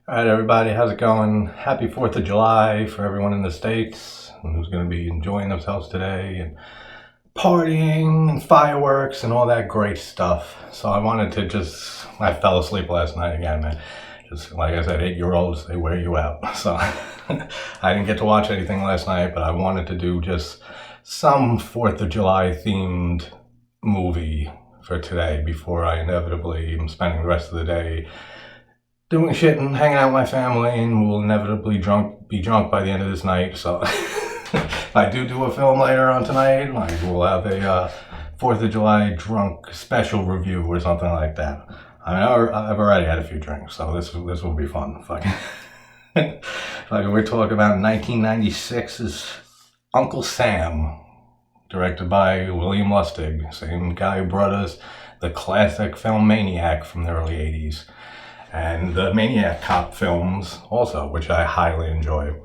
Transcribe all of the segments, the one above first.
All right, everybody, how's it going? Happy 4th of July for everyone in the States who's going to be enjoying themselves today and partying and fireworks and all that great stuff. So I fell asleep last night again, man. Just like I said, 8-year-olds, they wear you out. So I didn't get to watch anything last night, but I wanted to do just some 4th of July themed movie for today before I inevitably am spending the rest of the day doing shit and hanging out with my family, and will inevitably be drunk by the end of this night. So if I do a film later on tonight, like we'll have a 4th of July drunk special review or something like that. I mean, I've already had a few drinks, so this will be fun. Fucking like we're talking about 1996's Uncle Sam, directed by William Lustig, same guy who brought us the classic film Maniac from the early 80s. And the Maniac Cop films also, which I highly enjoy.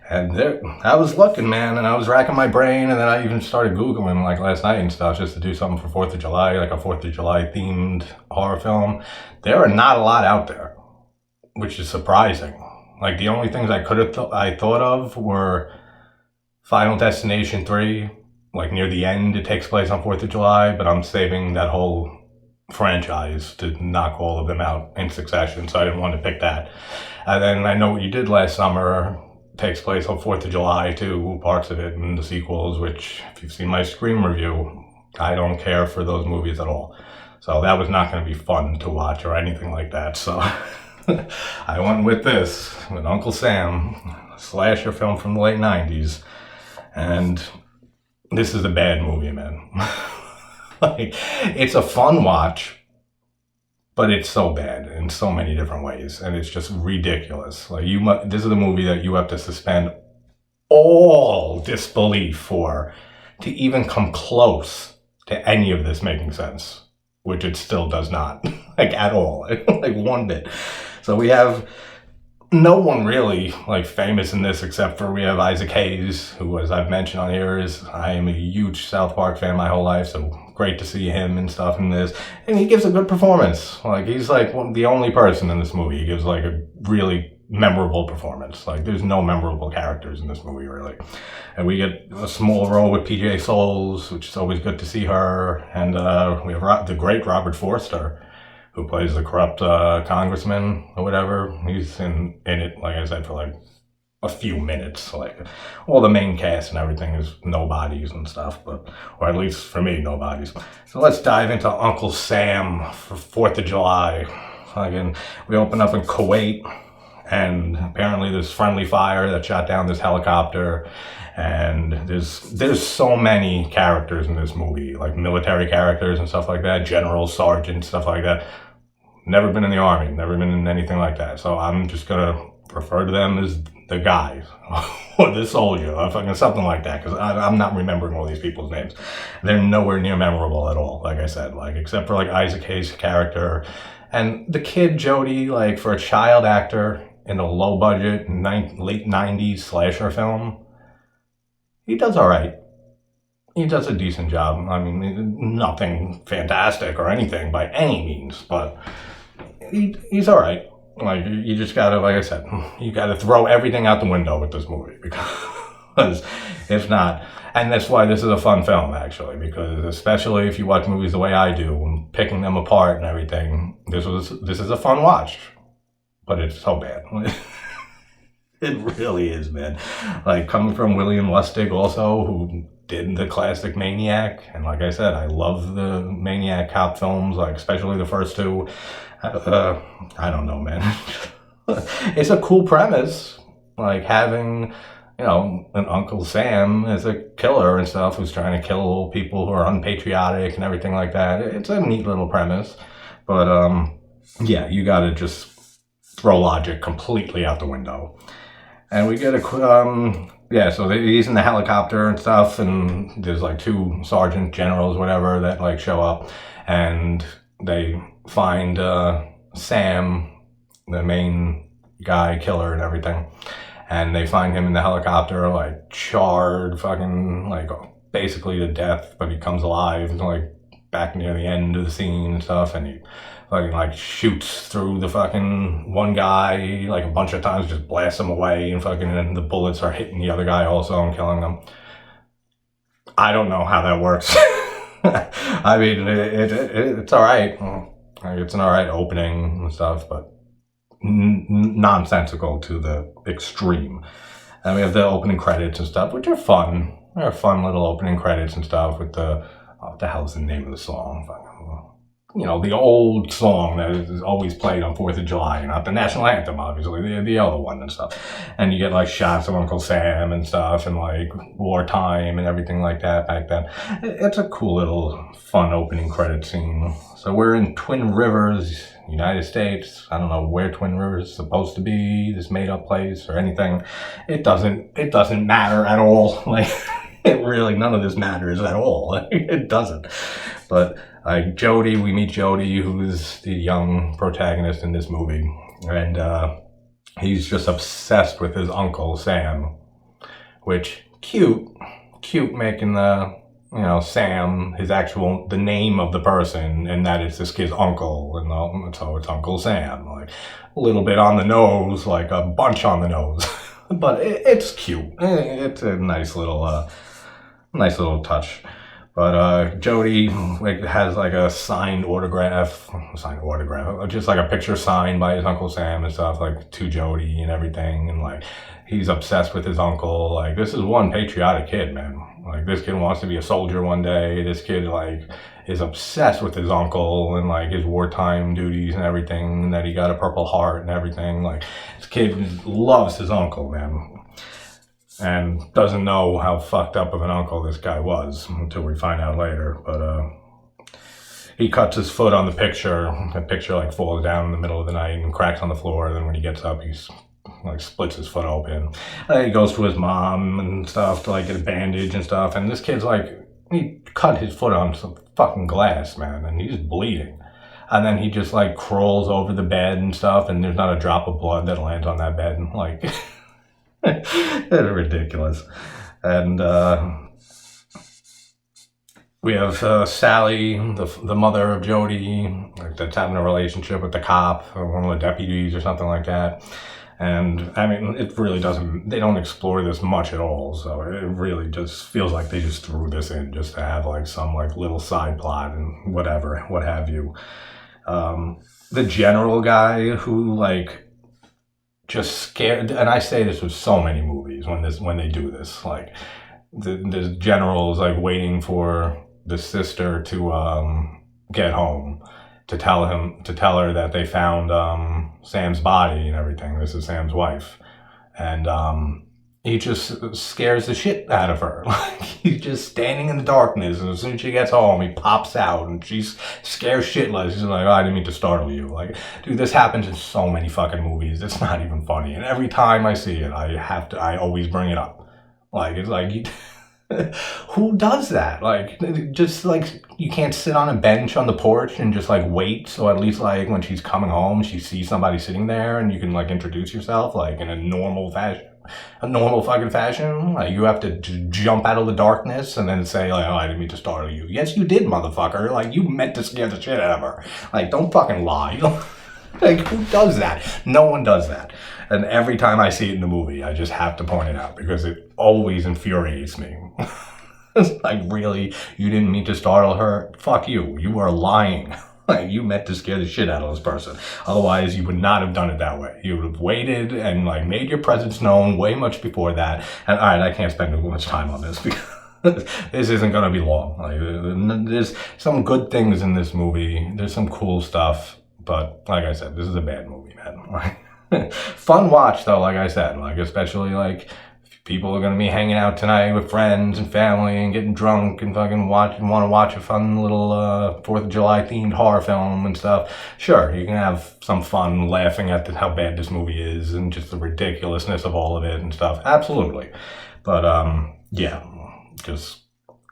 And I was looking, man, and I was racking my brain, and then I even started Googling like last night and stuff just to do something for 4th of July, like a 4th of July themed horror film. There are not a lot out there, which is surprising. Like the only things I thought of were Final Destination 3, like near the end it takes place on 4th of July, but I'm saving that whole franchise to knock all of them out in succession, so I didn't want to pick that. And then I Know What You Did Last Summer takes place on 4th of July too, parts of it, and the sequels, which if you've seen my Scream review, I don't care for those movies at all. So that was not going to be fun to watch or anything like that. So I went with Uncle Sam, a slasher film from the late 90s. And this is a bad movie, man. Like, it's a fun watch, but it's so bad in so many different ways, and it's just ridiculous. Like this is a movie that you have to suspend all disbelief for to even come close to any of this making sense, which it still does not, like at all, like one bit. So we have no one really like famous in this except for we have Isaac Hayes, who, as I've mentioned on here, I am a huge South Park fan my whole life, so great to see him and stuff in this. And he gives a good performance. Like he's like the only person in this movie. He gives like a really memorable performance. Like there's no memorable characters in this movie really. And we get a small role with PJ Souls, which is always good to see her. And we have the great Robert Forster, who plays the corrupt congressman or whatever. He's in it, like I said, for like a few minutes. Like all the main cast and everything is nobodies and stuff, or at least for me, nobodies. So let's dive into Uncle Sam for 4th of July. Again, we open up in Kuwait, and apparently there's friendly fire that shot down this helicopter. And there's so many characters in this movie, like military characters and stuff like that, generals, sergeants, stuff like that. Never been in the army, never been in anything like that. So I'm just gonna refer to them as the guys or the soldier or fucking something like that, because I'm not remembering all these people's names. They're nowhere near memorable at all, like I said, like except for like Isaac Hayes' character and the kid Jody. Like for a child actor in a low budget late 90s slasher film, he does all right. He does a decent job. I mean, nothing fantastic or anything by any means, but he's all right. Like, you just gotta, like I said, you gotta throw everything out the window with this movie, because if not, and that's why this is a fun film, actually, because especially if you watch movies the way I do, and picking them apart and everything, this is a fun watch, but it's so bad. It really is, man. Like, coming from William Lustig also, who did the classic Maniac, and like I said, I love the Maniac Cop films, like especially the first two. I don't know, man. It's a cool premise, like having, an Uncle Sam as a killer and stuff who's trying to kill people who are unpatriotic and everything like that. It's a neat little premise, but yeah, you gotta just throw logic completely out the window. And we get so he's in the helicopter and stuff, and there's like two sergeant generals, whatever, that like show up, and they find Sam, the main guy, killer and everything, and they find him in the helicopter, like charred, fucking like basically to death, but he comes alive, like back near the end of the scene and stuff, and he fucking like shoots through the fucking one guy like a bunch of times, just blasts him away, and the bullets are hitting the other guy also and killing them. I don't know how that works. I mean, it's all right. It's an all right opening and stuff, but nonsensical to the extreme. And we have the opening credits and stuff, which are fun. They're fun little opening credits and stuff with what the hell's the name of the song? You know, the old song that is always played on 4th of July, not the national anthem, obviously, the other one and stuff. And you get like shots of Uncle Sam and stuff, and like wartime and everything like that back then. It's a cool little fun opening credit scene. So we're in Twin Rivers, United States. I don't know where Twin Rivers is supposed to be, this made up place or anything. It doesn't matter at all. Like, it really, none of this matters at all. It doesn't. But like Jody, we meet Jody, who's the young protagonist in this movie, and he's just obsessed with his uncle Sam, which cute making the, you know, Sam the name of the person, and that it's this kid's uncle, and so it's Uncle Sam, like a little bit on the nose, like a bunch on the nose, but it's cute. It's a nice little touch. But Jody has like a signed autograph, just like a picture signed by his Uncle Sam and stuff, like to Jody and everything. And like, he's obsessed with his uncle. Like, this is one patriotic kid, man. Like, this kid wants to be a soldier one day. This kid like is obsessed with his uncle and like his wartime duties and everything, and that he got a Purple Heart and everything. Like, this kid loves his uncle, man. And doesn't know how fucked up of an uncle this guy was until we find out later. But he cuts his foot on the picture. The picture like falls down in the middle of the night and cracks on the floor. And then when he gets up, he's like splits his foot open. And he goes to his mom and stuff to like get a bandage and stuff. And this kid's like, he cut his foot on some fucking glass, man, and he's bleeding. And then he just like crawls over the bed and stuff, and there's not a drop of blood that lands on that bed. Like, it's ridiculous. And we have Sally, the mother of Jody, like, that's having a relationship with the cop or one of the deputies or something like that. And I mean, it really they don't explore this much at all. So it really just feels like they just threw this in just to have like some like little side plot and what have you. The general guy who like just scared, and I say this with so many movies when they do this, like the general is like waiting for the sister to get home to tell her that they found Sam's body and everything. This is Sam's wife, and he just scares the shit out of her. Like, he's just standing in the darkness, and as soon as she gets home, he pops out, and she's scared shitless. She's like, oh, I didn't mean to startle you. Like, dude, this happens in so many fucking movies. It's not even funny. And every time I see it, I always bring it up. Like, it's like, who does that? Like, just like, you can't sit on a bench on the porch and just like wait. So at least like when she's coming home, she sees somebody sitting there, and you can like introduce yourself like in a normal fucking fashion. Like, you have to jump out of the darkness and then say like, oh, I didn't mean to startle you. Yes, you did, motherfucker. Like, you meant to scare the shit out of her. Like, don't fucking lie. Like, who does that? No one does that. And every time I see it in the movie, I just have to point it out because it always infuriates me. It's like, really? You didn't mean to startle her? Fuck you. You are lying. Like, you meant to scare the shit out of this person. Otherwise, you would not have done it that way. You would have waited and like made your presence known way much before that. And all right, I can't spend too much time on this because this isn't going to be long. Like, there's some good things in this movie. There's some cool stuff. But like I said, this is a bad movie, man. Fun watch though, like I said. Like, especially like, people are going to be hanging out tonight with friends and family and getting drunk and fucking want to watch a fun little 4th of July themed horror film and stuff. Sure, you can have some fun laughing at how bad this movie is and just the ridiculousness of all of it and stuff. Absolutely. But yeah, just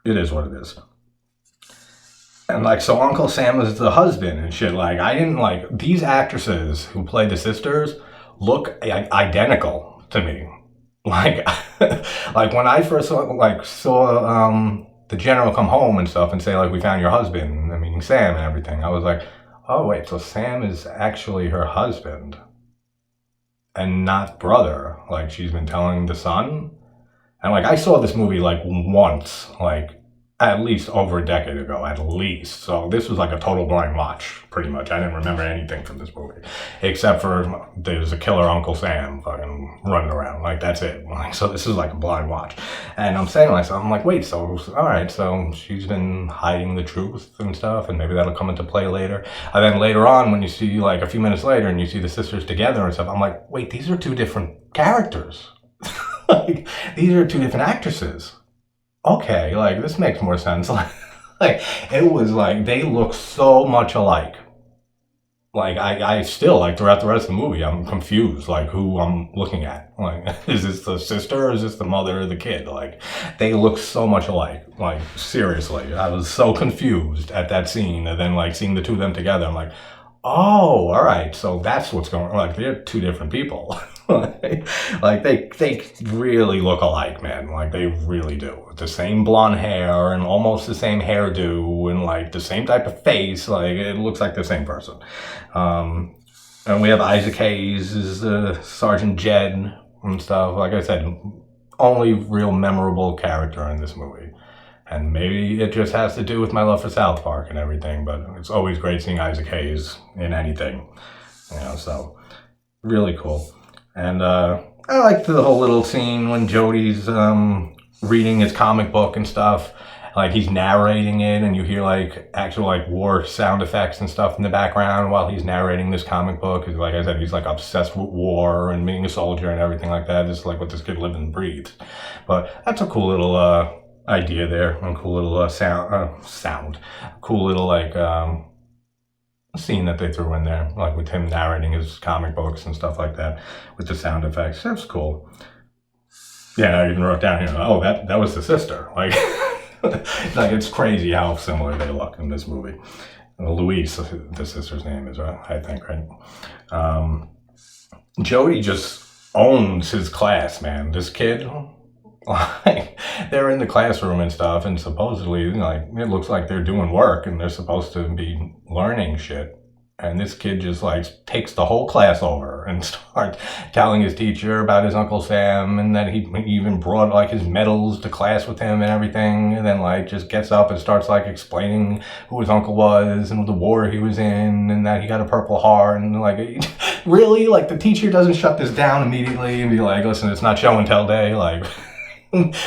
it is what it is. And like, so Uncle Sam is the husband and shit. Like, I didn't like, these actresses who play the sisters look identical to me. Like, like when I first saw the general come home and stuff and say like, we found your husband, I mean Sam and everything, I was like, oh wait, so Sam is actually her husband and not brother, like she's been telling the son. And like I saw this movie like once, like at least over a decade ago, at least. So this was like a total blind watch, pretty much. I didn't remember anything from this movie, except for there's a killer Uncle Sam fucking running around. Like that's it. Like, so this is like a blind watch. And I'm saying to myself, I'm like, wait, so all right, so she's been hiding the truth and stuff, and maybe that'll come into play later. And then later on, when you see like a few minutes later, and you see the sisters together and stuff, I'm like, wait, these are two different characters. Like these are two different actresses. Okay, like this makes more sense. Like it was like they look so much alike. Like I still like throughout the rest of the movie, I'm confused like who I'm looking at. Like is this the sister or is this the mother or the kid? Like they look so much alike. Like seriously, I was so confused at that scene, and then like seeing the two of them together, I'm like, oh, all right, so that's what's going on. Like they're two different people. Like they really look alike, man. Like they really do. The same blonde hair and almost the same hairdo and like the same type of face. Like it looks like the same person. And we have Isaac Hayes as Sergeant Jed and stuff. Like I said, only real memorable character in this movie. And maybe it just has to do with my love for South Park and everything, but it's always great seeing Isaac Hayes in anything. You know, so really cool. And I like the whole little scene when Jody's reading his comic book and stuff. Like he's narrating it, and you hear like actual like war sound effects and stuff in the background while he's narrating this comic book. Because like I said, he's like obsessed with war and being a soldier and everything like that. It's like what this kid lives and breathes. But that's a cool little idea there, a cool little sound, cool little like scene that they threw in there, like with him narrating his comic books and stuff like that, with the sound effects. That's cool. Yeah, I even wrote down here. Oh, that was the sister. Like, like it's crazy how similar they look in this movie. Louise, the sister's name is, I think, right? Jody just owns his class, man. This kid. Like they're in the classroom and stuff, and supposedly, like it looks like they're doing work and they're supposed to be learning shit. And this kid just like takes the whole class over and starts telling his teacher about his Uncle Sam, and that he even brought like his medals to class with him and everything. And then like just gets up and starts like explaining who his uncle was and the war he was in, and that he got a Purple Heart. And like, really, like the teacher doesn't shut this down immediately and be like, listen, it's not show and tell day. Like.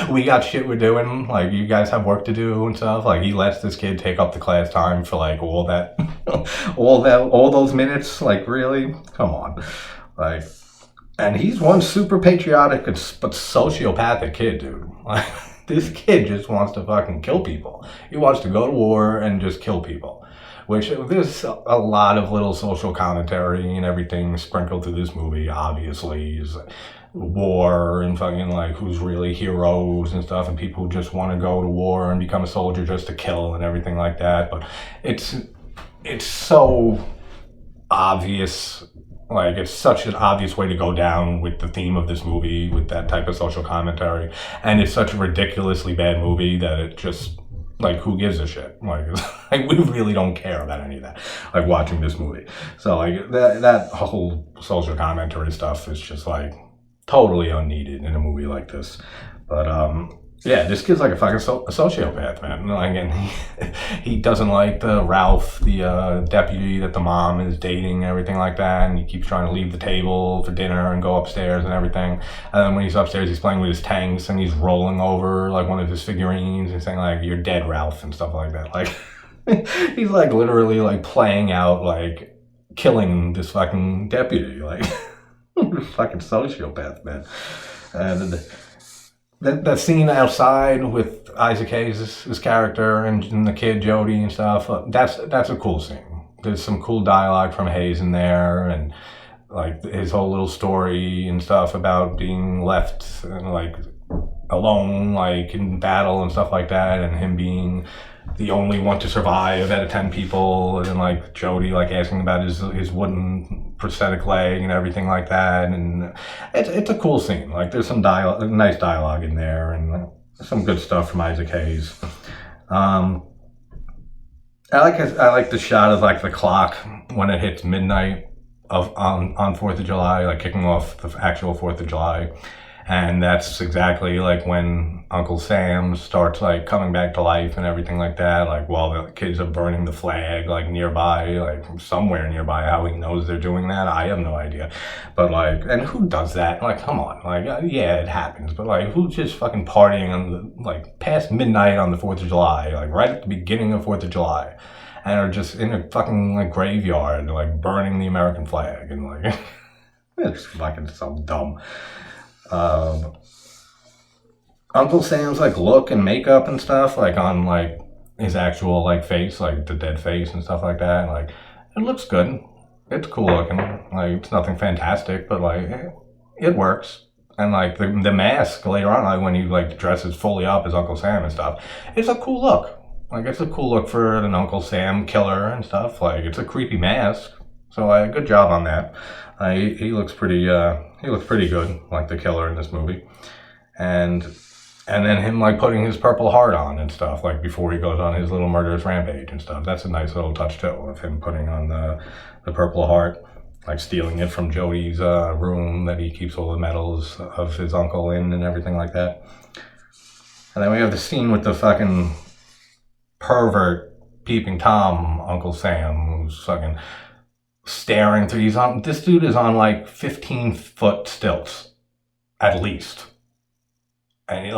We got shit we're doing, like you guys have work to do and stuff. Like he lets this kid take up the class time for like all that all those minutes. Like really, come on. Like, and he's one super patriotic but sociopathic kid, dude. Like this kid just wants to fucking kill people. He wants to go to war and just kill people, which there's a lot of little social commentary and everything sprinkled through this movie. Obviously is war and fucking like who's really heroes and stuff, and people who just want to go to war and become a soldier just to kill and everything like that. But it's so obvious, like it's such an obvious way to go down with the theme of this movie with that type of social commentary, and it's such a ridiculously bad movie that it just like who gives a shit. Like we really don't care about any of that, like watching this movie. So like that whole social commentary stuff is just like totally unneeded in a movie like this. But yeah, this kid's like a fucking a sociopath, man. Like, and he doesn't like the Ralph, the deputy that the mom is dating and everything like that, and he keeps trying to leave the table for dinner and go upstairs and everything. And then when he's upstairs, he's playing with his tanks and he's rolling over like one of his figurines and saying like, "You're dead, Ralph," and stuff like that. Like he's like literally like playing out like killing this fucking deputy, like fucking sociopath, man. And that scene outside with Isaac Hayes' his character and the kid Jody and stuff, that's a cool scene. There's some cool dialogue from Hayes in there, and like his whole little story and stuff about being left like alone, like in battle and stuff like that, and him being the only one to survive out of 10 people, and then like Jody like asking about his wooden prosthetic leg and everything like that. And it's a cool scene. Like there's some nice dialogue in there, and some good stuff from Isaac Hayes. I like the shot of like the clock when it hits midnight of on 4th of July, like kicking off the actual 4th of July. And that's exactly like when Uncle Sam starts like coming back to life and everything like that. Like while the kids are burning the flag like nearby, like somewhere nearby. How he knows they're doing that, I have no idea. But like, and who does that? Like, come on, like, yeah, it happens. But like, who's just fucking partying on the like past midnight on the 4th of July, like right at the beginning of 4th of July, and are just in a fucking like graveyard, like burning the American flag and like, it's fucking so dumb. Um, Uncle Sam's like look and makeup and stuff, like on like his actual like face, like the dead face and stuff like that. Like it looks good. It's cool looking. Like it's nothing fantastic, but like it works. And like the mask later on, like when he like dresses fully up as Uncle Sam and stuff, it's a cool look. Like it's a cool look for an Uncle Sam killer and stuff. Like it's a creepy mask. So good job on that. He looks pretty good, like the killer in this movie, and then him like putting his purple heart on and stuff, like before he goes on his little murderous rampage and stuff. That's a nice little touch too, of him putting on the purple heart, like stealing it from Jody's room that he keeps all the medals of his uncle in and everything like that. And then we have the scene with the fucking pervert peeping Tom, Uncle Sam, who's fucking staring through. This dude is on like 15-foot stilts at least, and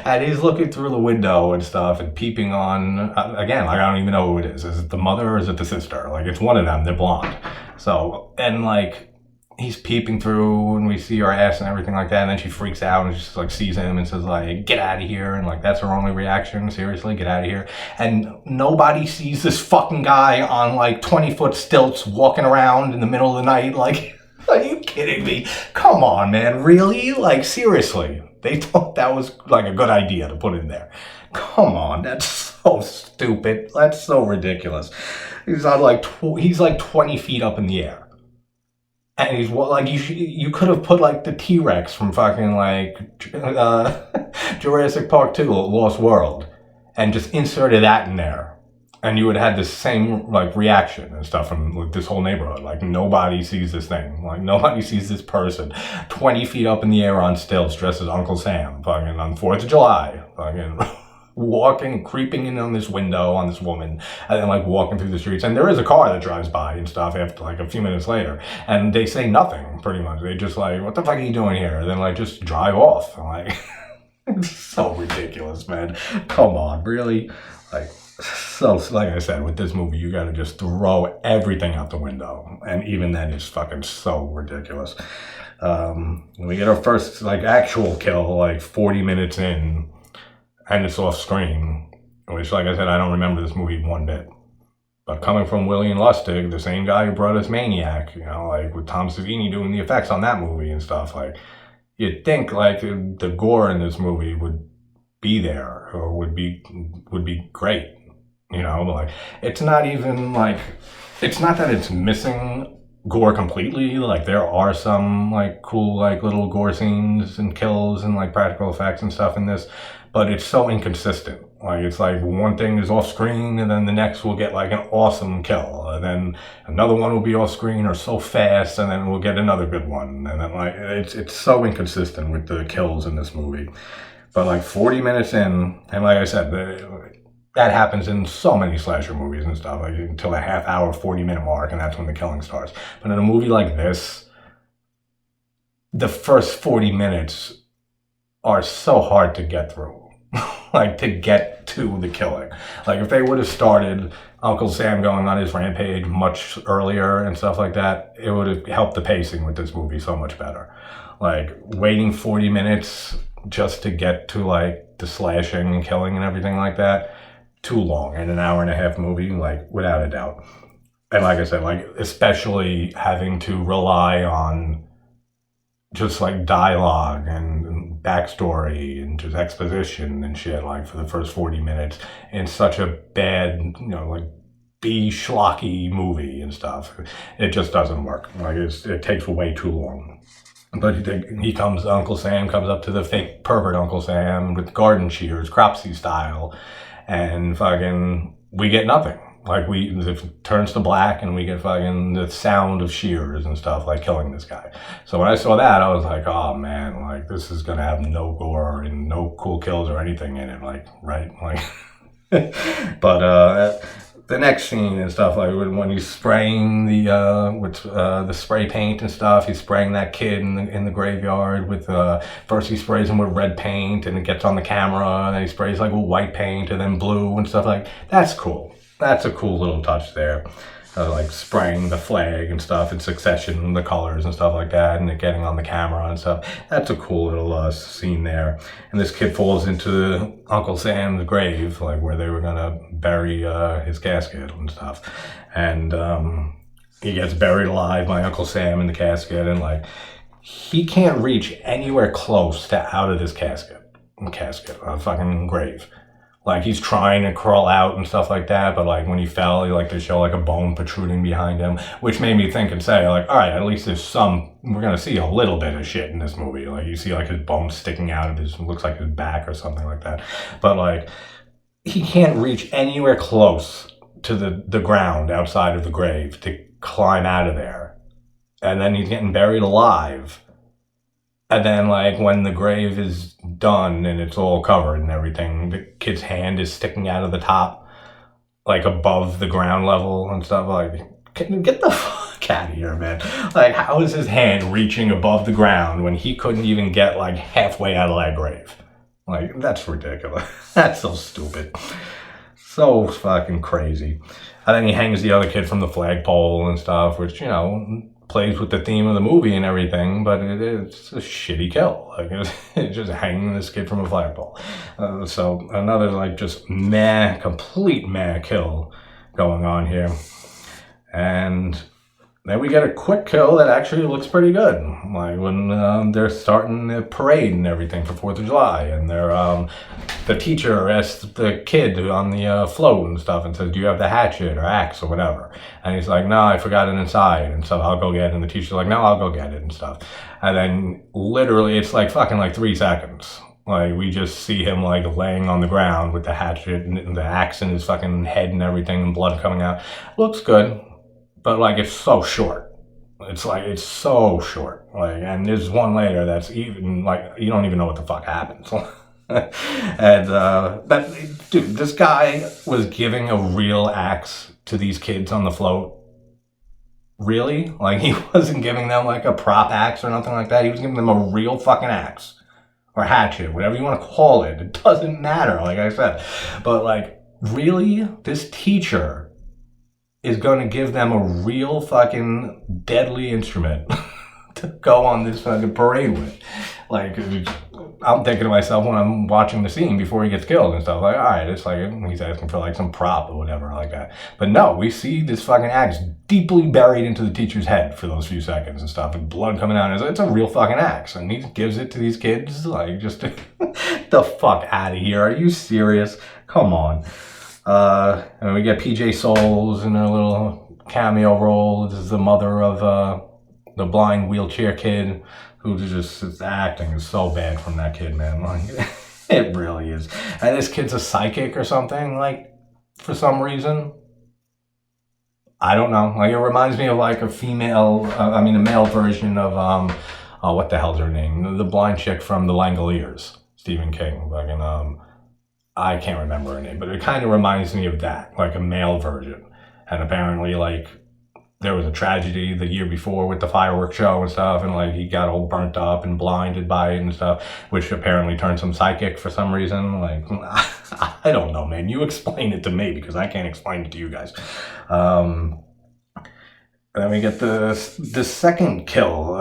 and he's looking through the window and stuff and peeping on, again, like I don't even know who it is it the mother or is it the sister? Like it's one of them. They're blonde. So, and like he's peeping through and we see her ass and everything like that, and then she freaks out and just like sees him and says like, get out of here, and like that's her only reaction. Seriously, get out of here. And nobody sees this fucking guy on like 20-foot stilts walking around in the middle of the night. Like, are you kidding me? Come on, man. Really? Like seriously, they thought that was like a good idea to put in there. Come on, that's so stupid. That's so ridiculous. He's on like he's like 20 feet up in the air. And he's like, you could have put like the T-Rex from fucking like Jurassic Park 2, Lost World, and just inserted that in there, and you would have had the same like reaction and stuff from like, this whole neighborhood. Like nobody sees this thing, like nobody sees this person 20 feet up in the air on stilts dressed as Uncle Sam, fucking on 4th of July, fucking. Walking, creeping in on this window on this woman, and then like walking through the streets. And there is a car that drives by and stuff after like a few minutes later, and they say nothing pretty much. They just like, what the fuck are you doing here? And then like just drive off. I'm like, it's so ridiculous, man. Come on, really? Like, so like I said, with this movie, you gotta just throw everything out the window, and even then, it's fucking so ridiculous. We get our first like actual kill like 40 minutes in. And it's off screen, which, like I said, I don't remember this movie one bit. But coming from William Lustig, the same guy who brought us Maniac, you know, like with Tom Savini doing the effects on that movie and stuff, like you'd think like the gore in this movie would be there or would be great, you know, like it's not even like, it's not that it's missing gore completely. Like there are some like cool like little gore scenes and kills and like practical effects and stuff in this, but it's so inconsistent. Like it's like one thing is off screen and then the next will get like an awesome kill, and then another one will be off screen or so fast, and then we'll get another good one, and then like it's so inconsistent with the kills in this movie. But like 40 minutes in, and like I said, that happens in so many slasher movies and stuff, like until the half hour, 40-minute mark, and that's when the killing starts. But in a movie like this, the first 40 minutes are so hard to get through. Like to get to the killing. Like if they would have started Uncle Sam going on his rampage much earlier and stuff like that, it would have helped the pacing with this movie so much better. Like waiting 40 minutes just to get to like the slashing and killing and everything like that, too long. And an hour and a half movie, like without a doubt. And like I said, like especially having to rely on just like dialogue and backstory and just exposition and shit, like for the first 40 minutes in such a bad, you know, like B schlocky movie and stuff. It just doesn't work. Like it takes way too long. But Uncle Sam comes up to the fake pervert Uncle Sam with garden shears, Cropsey style, and fucking we get nothing. Like it turns to black and we get fucking the sound of shears and stuff like killing this guy. So when I saw that, I was like, oh man, like this is gonna have no gore and no cool kills or anything in it, like, right? Like, but the next scene and stuff, like when he's spraying the spray paint and stuff, he's spraying that kid in the graveyard with first he sprays him with red paint and it gets on the camera, and then he sprays like with white paint and then blue and stuff. Like, that's cool. That's a cool little touch there. Like spraying the flag and stuff in succession, the colors and stuff like that, and it getting on the camera and stuff. That's a cool little scene there. And this kid falls into Uncle Sam's grave, like where they were gonna bury his casket and stuff. And he gets buried alive by Uncle Sam in the casket, and like he can't reach anywhere close to out of this casket, a fucking grave. Like, he's trying to crawl out and stuff like that, but, like, when he fell, they show, like, a bone protruding behind him, which made me think and say, like, all right, at least we're going to see a little bit of shit in this movie. Like, you see, like, his bone sticking out of looks like his back or something like that. But, like, he can't reach anywhere close to the ground outside of the grave to climb out of there. And then he's getting buried alive. And then, like, when the grave is done and it's all covered and everything, the kid's hand is sticking out of the top, like, above the ground level and stuff. Like, get the fuck out of here, man. Like, how is his hand reaching above the ground when he couldn't even get, like, halfway out of that grave? Like, that's ridiculous. That's so stupid. So fucking crazy. And then he hangs the other kid from the flagpole and stuff, which, plays with the theme of the movie and everything, but it's a shitty kill. Like, it's just hanging this kid from a flagpole. So another, like, just complete kill going on here. And then we get a quick kill that actually looks pretty good. Like when they're starting the parade and everything for 4th of July, and the teacher asks the kid on the float and stuff and says, do you have the hatchet or axe or whatever? And he's like, no, I forgot it inside, and so I'll go get it. And the teacher's like, no, I'll go get it and stuff. And then literally it's like fucking like 3 seconds. Like, we just see him, like, laying on the ground with the hatchet and the axe in his fucking head and everything, and blood coming out. Looks good. But, like, it's so short. It's so short. Like, and there's one later that's even, like, you don't even know what the fuck happens. And, but, dude, this guy was giving a real axe to these kids on the float. Really? Like, he wasn't giving them, like, a prop axe or nothing like that. He was giving them a real fucking axe. Or hatchet, whatever you want to call it. It doesn't matter, like I said. But, like, really? This teacher is going to give them a real fucking deadly instrument to go on this fucking parade with. Like, I'm thinking to myself when I'm watching the scene before he gets killed and stuff, like, all right, it's like he's asking for like some prop or whatever like that. But no, we see this fucking axe deeply buried into the teacher's head for those few seconds and stuff, and blood coming out. It's a real fucking axe, and he gives it to these kids, like, just the fuck out of here. Are you serious? Come on. And we get PJ Souls in a little cameo role. This is the mother of the blind wheelchair kid, who just acting is so bad from that kid, man. Like, it really is. And this kid's a psychic or something, like, for some reason. I don't know. Like, it reminds me of like a male version of what the hell's her name? The blind chick from The Langoliers, Stephen King. I can't remember her name, but it kind of reminds me of that, like a male version. And apparently, like, there was a tragedy the year before with the fireworks show and stuff, and like he got all burnt up and blinded by it and stuff, which apparently turned him psychic for some reason. Like, I don't know, man. You explain it to me, because I can't explain it to you guys. And then we get the second kill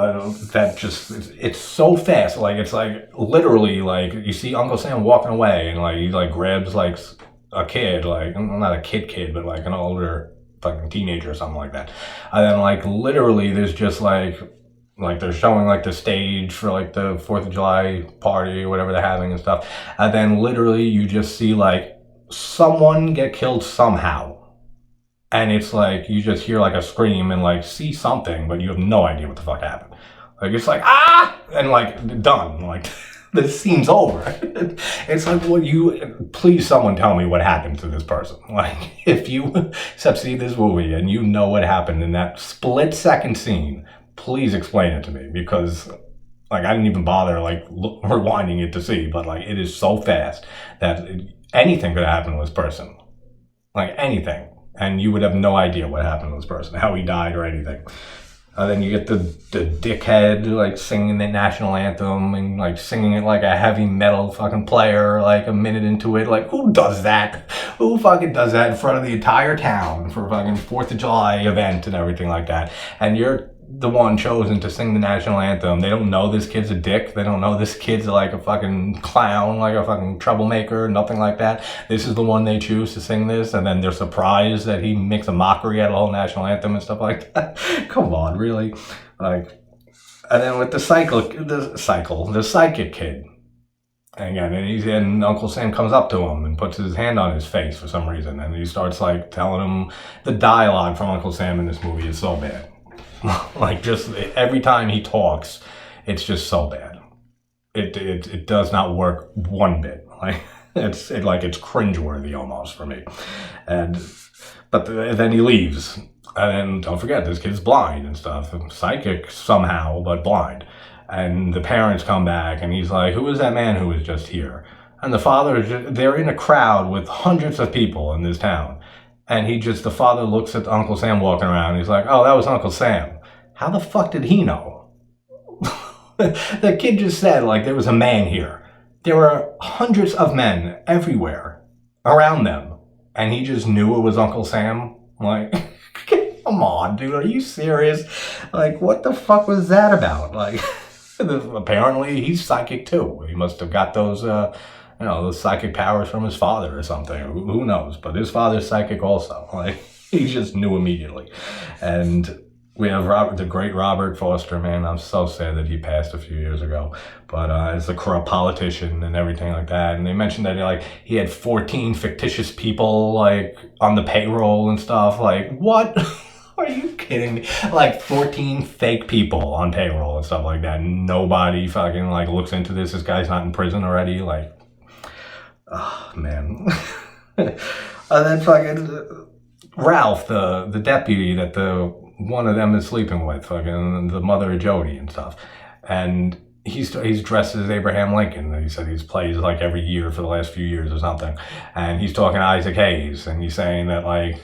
that just, it's so fast. Like, it's like literally like you see Uncle Sam walking away and like he like grabs like a kid, like not a kid, but like an older fucking teenager or something like that. And then like literally there's just like they're showing like the stage for like the 4th of July party or whatever they're having and stuff. And then literally you just see like someone get killed somehow. And it's like, you just hear like a scream and like see something, but you have no idea what the fuck happened. Like, it's like, ah! And like, done. Like, the scene's over. It's like, well, please someone tell me what happened to this person. Like, if you have seen this movie and you know what happened in that split second scene, please explain it to me, because like, I didn't even bother like rewinding it to see, but like, it is so fast that anything could happen to this person. Like, anything. And you would have no idea what happened to this person, how he died or anything. Then you get the dickhead like singing the national anthem and like singing it like a heavy metal fucking player like a minute into it. Like, who does that? Who fucking does that in front of the entire town for fucking 4th of July event and everything like that? And you're the one chosen to sing the national anthem. They don't know this kid's a dick. They don't know this kid's like a fucking clown, like a fucking troublemaker, nothing like that. This is the one they choose to sing this, and then they're surprised that he makes a mockery out of the whole national anthem and stuff like that. Come on, really? Like, and then with the psychic kid. And again, and Uncle Sam comes up to him and puts his hand on his face for some reason, and he starts like telling him the dialogue from Uncle Sam in this movie is so bad. Like, just every time he talks, it's just so bad. It does not work one bit. Like, it's cringeworthy almost for me. But then he leaves, and then don't forget, this kid's blind and stuff, psychic somehow, but blind. And the parents come back, and he's like, "Who is that man who was just here?" And the father they're in a crowd with hundreds of people in this town. And the father looks at Uncle Sam walking around, and he's like, "Oh, that was Uncle Sam." How the fuck did he know? The kid just said, like, there was a man here. There were hundreds of men everywhere around them. And he just knew it was Uncle Sam? Like, come on, dude, are you serious? Like, what the fuck was that about? Like, apparently he's psychic too. He must have got those, those psychic powers from his father or something. Who knows? But his father's psychic also. Like, he just knew immediately. And we have the great Robert Foster, man. I'm so sad that he passed a few years ago. But as a corrupt politician and everything like that. And they mentioned that he had 14 fictitious people like on the payroll and stuff. Like, what? Are you kidding me? Like 14 fake people on payroll and stuff like that. Nobody fucking like looks into this. This guy's not in prison already. Like, oh man. And then fucking Ralph, the deputy that one of them is sleeping with, fucking the mother of Jody and stuff. And he's dressed as Abraham Lincoln. He said he's plays like every year for the last few years or something. And he's talking to Isaac Hayes, and he's saying that like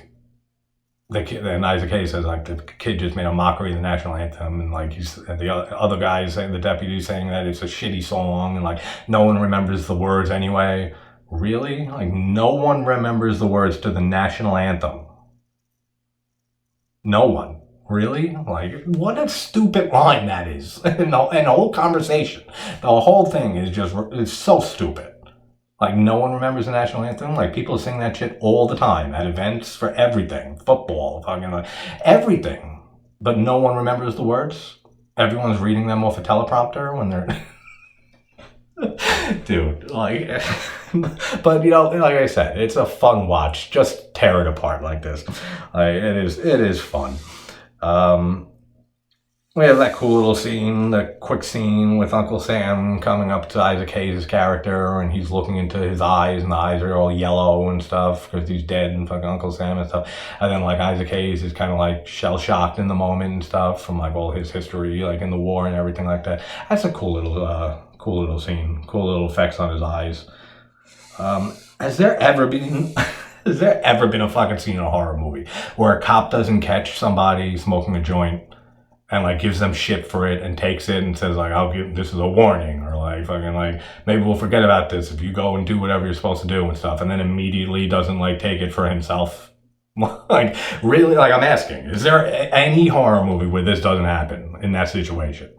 the kid, and Isaac Hayes says like the kid just made a mockery of the national anthem, and like and the other guy is saying, the deputy saying that it's a shitty song, and like no one remembers the words anyway. Really? Like, no one remembers the words to the national anthem. No one. Really? Like, what a stupid line that is. And the whole conversation, the whole thing it's so stupid. Like, no one remembers the national anthem. Like, people sing that shit all the time at events for everything. Football, fucking like, everything. But no one remembers the words. Everyone's reading them off a teleprompter when they're... Dude, like... But, like I said, it's a fun watch. Just tear it apart like this. Like, it is fun. We have that cool little scene, the quick scene with Uncle Sam coming up to Isaac Hayes' character, and he's looking into his eyes, and the eyes are all yellow and stuff because he's dead, and fucking Uncle Sam and stuff. And then like Isaac Hayes is kind of like shell-shocked in the moment and stuff from like all his history, like in the war and everything like that. That's a cool little scene, cool little effects on his eyes. Has there ever been a fucking scene in a horror movie where a cop doesn't catch somebody smoking a joint and like gives them shit for it and takes it and says like, this is a warning, or like fucking like, maybe we'll forget about this if you go and do whatever you're supposed to do and stuff, and then immediately doesn't like take it for himself? Like, really? Like, I'm asking, is there any horror movie where this doesn't happen in that situation?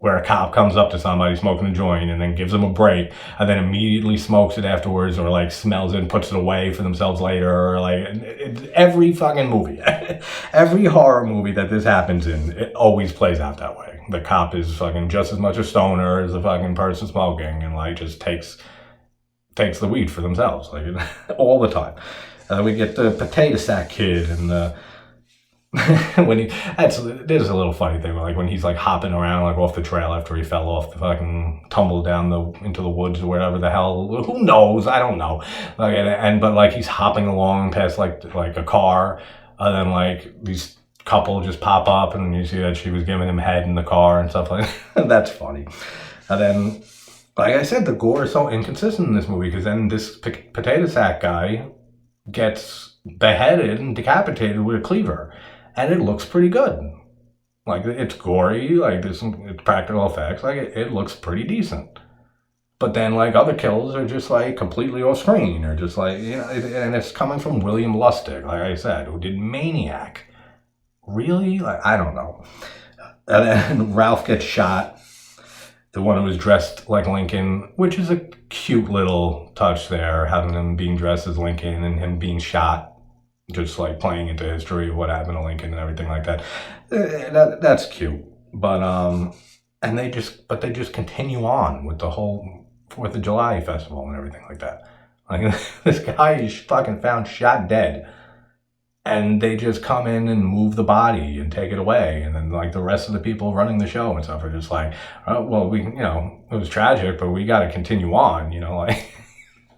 Where a cop comes up to somebody smoking a joint and then gives them a break and then immediately smokes it afterwards, or like smells it and puts it away for themselves later, or like every fucking movie, every horror movie that this happens in, it always plays out that way. The cop is fucking just as much a stoner as the fucking person smoking, and like just takes the weed for themselves, like all the time. We get the potato sack kid and the when he there's a little funny thing like when he's like hopping around like off the trail after he fell off the fucking tumble down the into the woods or whatever the hell, who knows, I don't know, like and but like he's hopping along past like a car, and then like these couple just pop up and you see that she was giving him head in the car and stuff like that. That's funny. And then like I said, the gore is so inconsistent in this movie because then this potato sack guy gets beheaded and decapitated with a cleaver. And it looks pretty good. Like, it's gory, like, it's practical effects, like, it looks pretty decent. But then, like, other kills are just, like, completely off screen, or just, like, you know, and it's coming from William Lustig, like I said, who did Maniac. Really? Like, I don't know. And then Ralph gets shot, the one who was dressed like Lincoln, which is a cute little touch there, having him being dressed as Lincoln and him being shot. Just like playing into history of what happened to Lincoln and everything like that. That's cute. But and they just continue on with the whole 4th of July festival and everything like that. Like this guy is fucking found shot dead. And they just come in and move the body and take it away. And then like the rest of the people running the show and stuff are just like, oh, well, we, you know, it was tragic, but we got to continue on, you know, like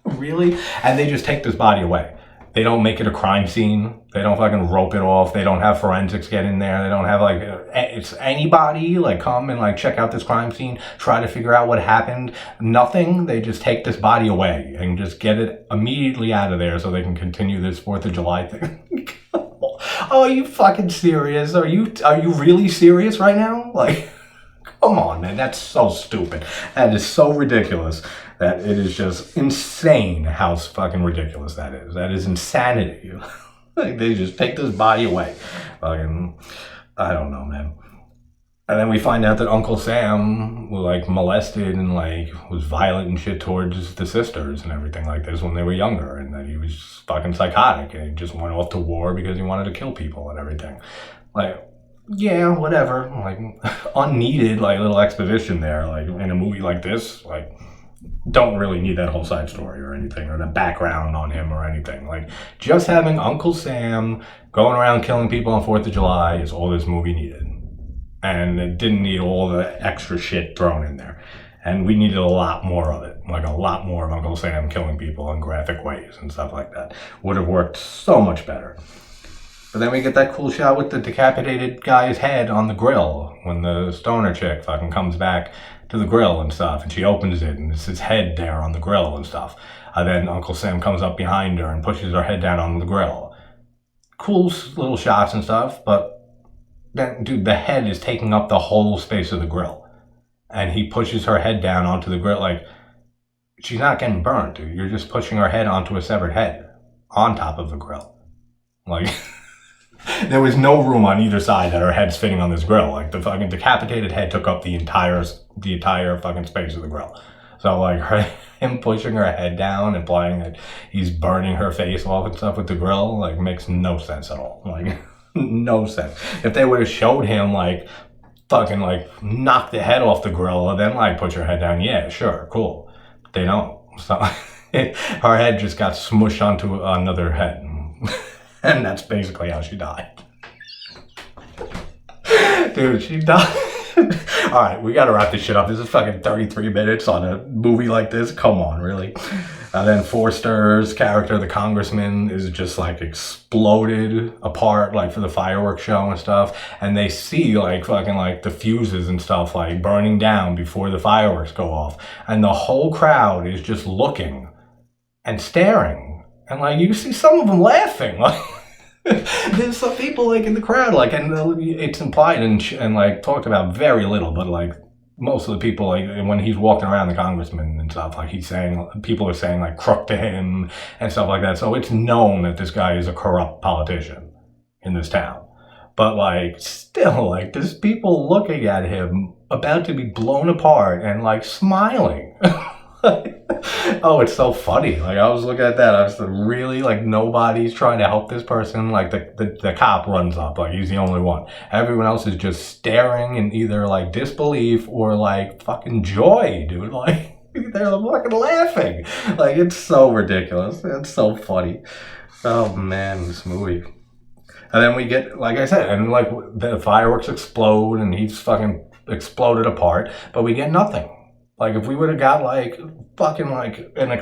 really? And they just take this body away. They don't make it a crime scene. They don't fucking rope it off. They don't have forensics get in there. They don't have like, it's anybody like come and like check out this crime scene, try to figure out what happened. Nothing. They just take this body away and just get it immediately out of there so they can continue this 4th of July thing. Oh, are you fucking serious? Are you really serious right now? Like, come on, man. That's so stupid. That is so ridiculous. That it is just insane how fucking ridiculous that is. That is insanity. Like, they just take this body away. Fucking, I don't know, man. And then we find out that Uncle Sam was like molested and like was violent and shit towards the sisters and everything like this when they were younger, and that he was fucking psychotic and he just went off to war because he wanted to kill people and everything. Like, yeah, whatever. Like, unneeded, like, little exposition there. Like, in a movie like this, like, don't really need that whole side story or anything, or the background on him or anything. Like, just having Uncle Sam going around killing people on 4th of July is all this movie needed. And it didn't need all the extra shit thrown in there. And we needed a lot more of it. Like, a lot more of Uncle Sam killing people in graphic ways and stuff like that. Would have worked so much better. But then we get that cool shot with the decapitated guy's head on the grill when the stoner chick fucking comes back to the grill and stuff, and she opens it and it's his head there on the grill and stuff. And then Uncle Sam comes up behind her and pushes her head down on the grill. Cool little shots and stuff, but then, dude, the head is taking up the whole space of the grill. And he pushes her head down onto the grill. Like, she's not getting burnt, dude. You're just pushing her head onto a severed head on top of the grill. Like, there was no room on either side that her head's fitting on this grill. Like, the fucking decapitated head took up the entire fucking space of the grill. So, like, him pushing her head down, implying that he's burning her face off and stuff with the grill, like, makes no sense at all. Like, no sense. If they would have showed him, like, fucking, like, knock the head off the grill and then, like, put your head down, yeah, sure, cool. They don't. So, her head just got smushed onto another head. And that's basically how she died. Dude, she died. Alright, we gotta wrap this shit up. This is fucking 33 minutes on a movie like this. Come on, really? And then Forster's character, the congressman, is just like exploded apart, like for the fireworks show and stuff. And they see like fucking like the fuses and stuff like burning down before the fireworks go off. And the whole crowd is just looking and staring. And like you see some of them laughing. Like, there's some people like in the crowd, like, and it's implied and like talked about very little, but like most of the people, like when he's walking around the congressman and stuff, like he's saying, people are saying like crook to him and stuff like that. So it's known that this guy is a corrupt politician in this town. But like still, like there's people looking at him about to be blown apart and like smiling. Oh, it's so funny. Like I was looking at that, I was really like nobody's trying to help this person. Like the cop runs up, like he's the only one. Everyone else is just staring in either like disbelief or like fucking joy, dude. Like they're fucking laughing. Like it's so ridiculous. It's so funny. Oh man, this movie. And then we get, like I said, and like the fireworks explode and he's fucking exploded apart, but we get nothing. Like if we would have got like fucking like an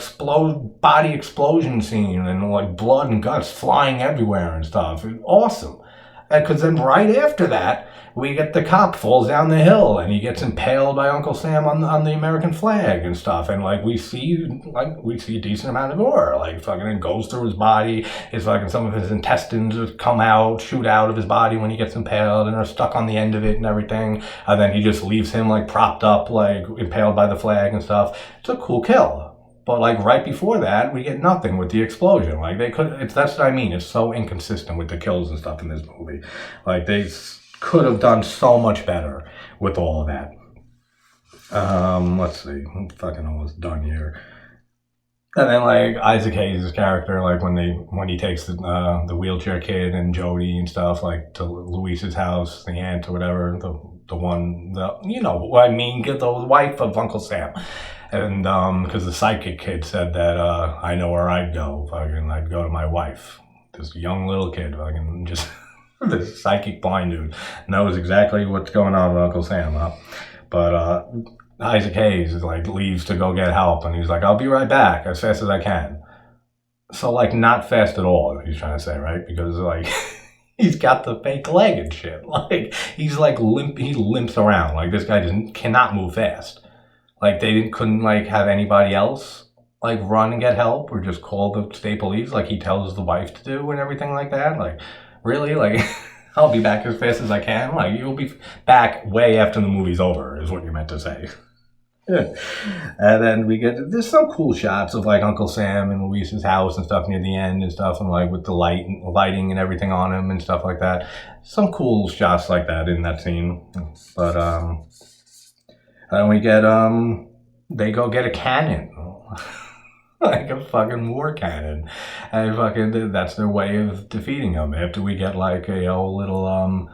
body explosion scene and like blood and guts flying everywhere and stuff, awesome. Because then right after that, we get the cop falls down the hill and he gets impaled by Uncle Sam on the American flag and stuff, and like we see a decent amount of gore, like fucking it goes through his body, his fucking some of his intestines come out, shoot out of his body when he gets impaled and are stuck on the end of it and everything, and then he just leaves him like propped up, like impaled by the flag and stuff. It's a cool kill. But like right before that, we get nothing with the explosion. Like that's what I mean. It's so inconsistent with the kills and stuff in this movie. Like they could have done so much better with all of that. Let's see. I'm fucking almost done here. And then like Isaac Hayes' character, like when he takes the wheelchair kid and Jody and stuff like to Luis's house, the aunt or whatever, you know what I mean, get the wife of Uncle Sam. And because the psychic kid said that I know where I'd go. I'd go to my wife. This young little kid, fucking just this psychic blind dude knows exactly what's going on with Uncle Sam. Huh? But Isaac Hayes is like leaves to go get help, and he's like, "I'll be right back as fast as I can." So like not fast at all. He's trying to say, right? Because like he's got the fake leg and shit. Like he's like limp. He limps around. Like this guy cannot move fast. Like they couldn't like have anybody else like run and get help or just call the state police like he tells the wife to do and everything like that. Like really, like I'll be back as fast as I can. Like you'll be back way after the movie's over is what you're meant to say. Yeah. And then there's some cool shots of like Uncle Sam and Luis's house and stuff near the end and stuff, and like with the lighting and everything on him and stuff like that. Some cool shots like that in that scene. But and we get they go get a cannon. Like a fucking war cannon. And fucking that's their way of defeating him. After we get like a whole little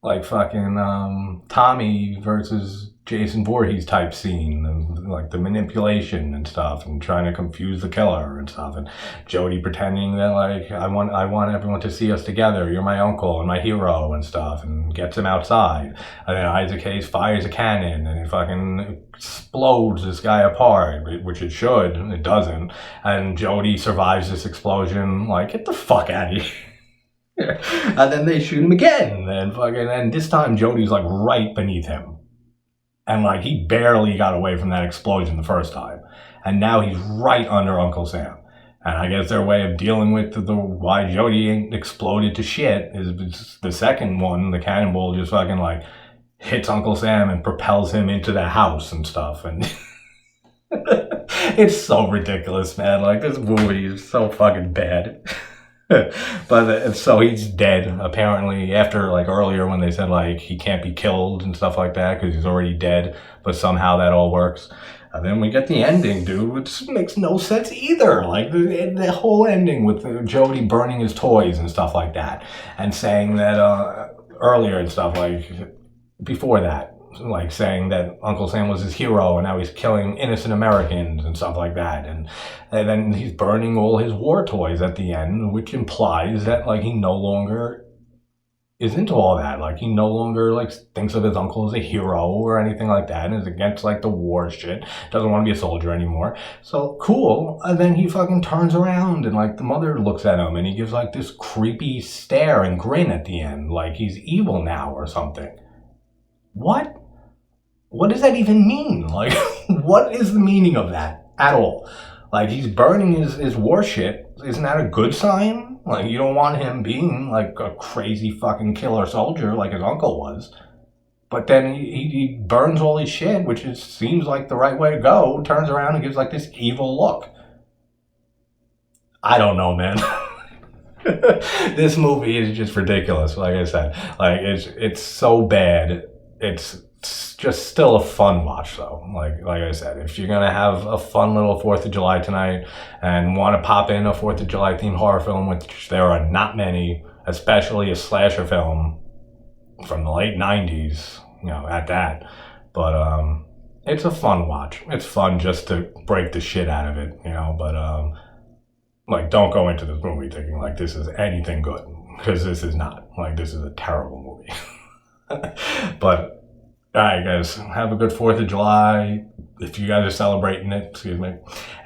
like fucking Tommy versus Jason Voorhees type scene, and like the manipulation and stuff, and trying to confuse the killer and stuff, and Jody pretending that like I want everyone to see us together. You're my uncle and my hero and stuff, and gets him outside. And then Isaac Hayes fires a cannon and it fucking explodes this guy apart, which it should. It doesn't. And Jody survives this explosion. Like get the fuck out of here. And then they shoot him again, and this time Jody's like right beneath him. And like he barely got away from that explosion the first time. And now he's right under Uncle Sam. And I guess their way of dealing with why Jody ain't exploded to shit is the second one, the cannonball just fucking like hits Uncle Sam and propels him into the house and stuff. And it's so ridiculous, man. Like this movie is so fucking bad. But so he's dead apparently after like earlier when they said like he can't be killed and stuff like that because he's already dead, but somehow that all works. And then we get the ending, dude, which makes no sense either. Like the whole ending with Jody burning his toys and stuff like that, and saying that earlier and stuff like before that, like saying that Uncle Sam was his hero and now he's killing innocent Americans and stuff like that, and then he's burning all his war toys at the end, which implies that like he no longer is into all that. Like he no longer like thinks of his uncle as a hero or anything like that, and is against like the war shit, doesn't want to be a soldier anymore. So cool. And then he fucking turns around and like the mother looks at him and he gives like this creepy stare and grin at the end, like he's evil now or something. What does that even mean? Like, what is the meaning of that at all? Like, he's burning his war shit. Isn't that a good sign? Like, you don't want him being, like, a crazy fucking killer soldier like his uncle was. But then he burns all his shit, which seems like the right way to go, turns around and gives, like, this evil look. I don't know, man. This movie is just ridiculous, like I said. Like, it's so bad. It's just still a fun watch though. Like I said, if you're gonna have a fun little 4th of July tonight and want to pop in a 4th of July themed horror film, which there are not many, especially a slasher film from the late 90s, you know, at that. But it's a fun watch. It's fun just to break the shit out of it, you know, but like don't go into this movie thinking like this is anything good. because this is not. Like, this is a terrible movie. But, alright guys, have a good 4th of July, if you guys are celebrating it, excuse me.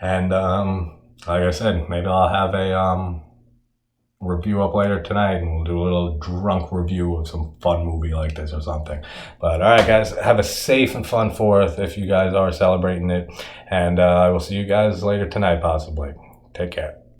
And, like I said, maybe I'll have a, review up later tonight, and we'll do a little drunk review of some fun movie like this or something. But alright guys, have a safe and fun 4th if you guys are celebrating it, and I will see you guys later tonight possibly. Take care.